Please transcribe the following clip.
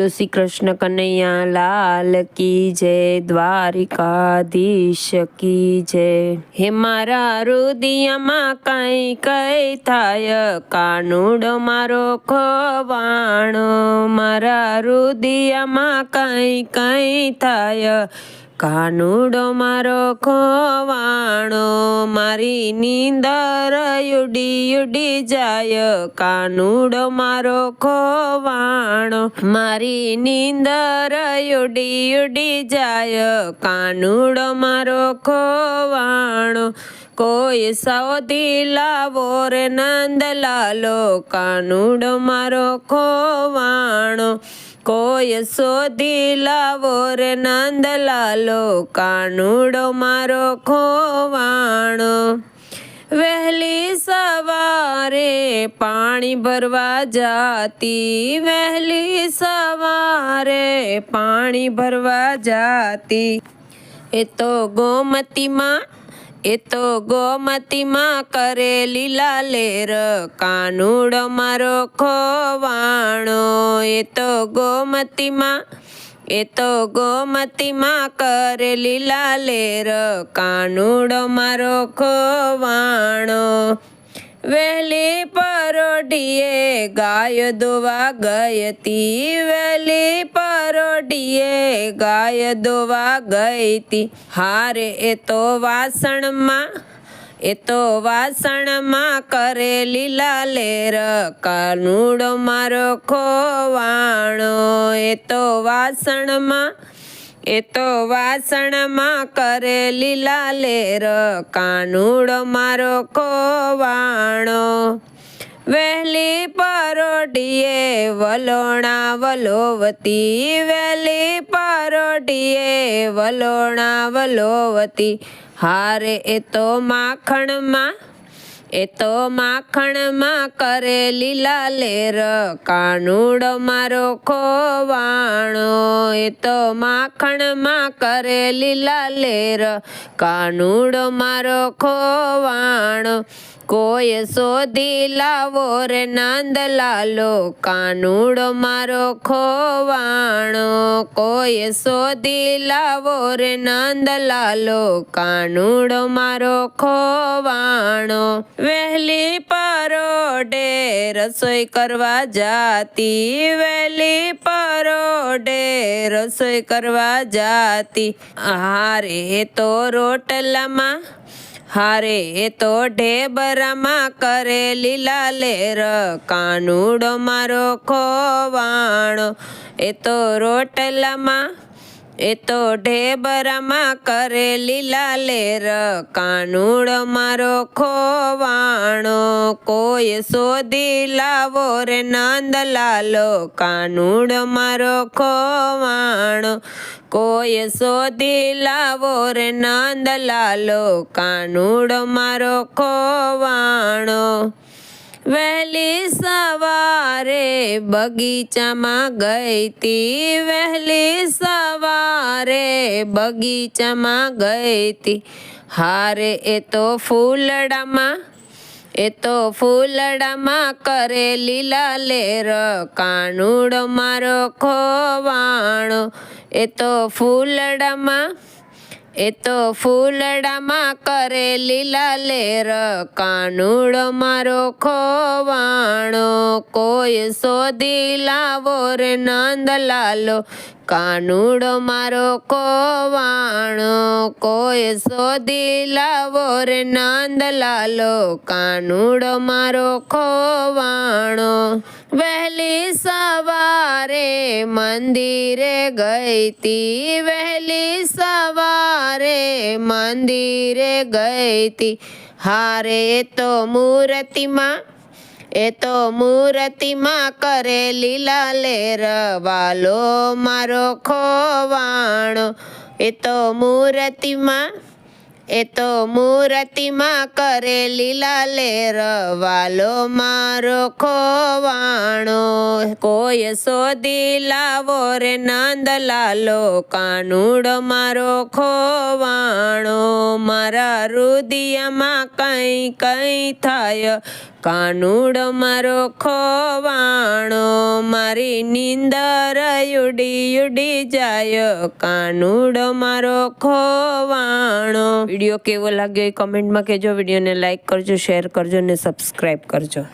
बोलो श्री कृष्ण कन्हैया लाल की जय, द्वारिकाधीश की जय। हे मारा हृदयમાં કઈ કઈ થાય, કાનુડો મારો ખોવાણો। મારા હૃદયમાં કઈ કઈ થાય, કાનુડો મારો ખોવાણો। મારી નીંદર ઉડી ઉડી જાય, કાનુડો મારો ખોવાણો। મારી નીંદર ઉડી ઉડી જાય, કાનુડો મારો ખોવાણો। કોઈ સૌથી લાવો રે નંદલાલો, કાનુડો મારો ખોવાણો। કોઈ શોધી લાવો રે નંદલાલો, કાનુડો મારો ખોવાણો। વહેલી સવારે પાણી ભરવા જાતી, વહેલી સવારે પાણી ભરવા જાતી। એ તો ગોમતીમાં કરે લીલા લેર, કાનુડો મારો ખોવાણો। એ તો ગોમતીમાં કરે લીલા લેર, કાનુડો મારો ખોવાણો। વહેલી પરોઢીએ ગાય દોવા ગઈતી, વહેલી પરોઢીએ ગાય દોવા ગઈતી। હારે એ તો વાસણમાં કરે લીલા લેર, કાનુડો મારો ખોવાણો। એ તો વાસણમાં કરે લીલા લેર, કાનુડો મારો ખોવાણો। વહેલી પરોઢીએ વલોણા વલોવતી, વહેલી પરોઢીએ વલોણા વલોવતી। હારે એ તો માખણમાં કરે લીલા લેર, કાનુડો મારો ખોવાણો। એ તો માખણમાં કરે લીલા લેર, કાનુડો મારો ખોવાણો। કોઈ શોધી લાવો રે નંદલાલો, કાનુડો મારો ખોવાણો। કોઈ શોધી લાવો રે નંદલાલો, કાનુડો મારો ખોવાણો। વહેલી પરોઢે રસોઈ કરવા જાતી, વહેલી પરોઢે રસોઈ કરવા જાતી। હારે એ તો ઢેબરામાં કરે લીલા લેર, કાનુડો મારો ખોવાણો। એ તો ઢેબરામાં કરે લીલા લેર, કાનુડો મારો ખોવાણો। કોઈ શોધી લાવો રે નંદલાલો, કાનુડો મારો ખોવાણો। કોઈ શોધી લાવો રે નંદલાલો, કાનુડો મારો ખોવાણો। વહેલી સવારે બગીચામાં ગઈતી, વહેલી સવારે બગીચામાં ગઈતી। હારે એ તો ફૂલડામાં કરે લીલા લેર, કાનુડો મારો ખોવાણો। એ તો ફૂલડામાં કરે લીલા લેર, કાનુડો મારો ખોવાણો। કોઈ શોધી લાવો રે નંદલાલો, કાનુડો મારો ખોવાણો। કોઈ શોધી લાવો રે નંદલાલો, કાનુડો મારો ખોવાણો। વહેલી સવારે મંદિરે ગઈતી, વહેલી સવારે મંદિરે ગઈતી। હારે એ તો મૂર્તિમાં કરે લીલા લેર, વાલો મારો ખોવાણો। એ તો એ તો મૂર્તિમાં કરે લીલા લેર વાલો મારો ખોવાણો કોઈ શોધી લાવો રે નંદલાલો કાનુડો મારો ખોવાણો મારા રુદિયામાં કઈ કઈ થાય કાનુડો મારો ખોવાણો મારી નીંદર ઉડી જાય કાનુડો મારો ખોવાણો વિડીયો કેવો લાગ્યો એ કમેન્ટમાં કહેજો વિડીયોને લાઈક કરજો શેર કરજો અને સબસ્ક્રાઈબ કરજો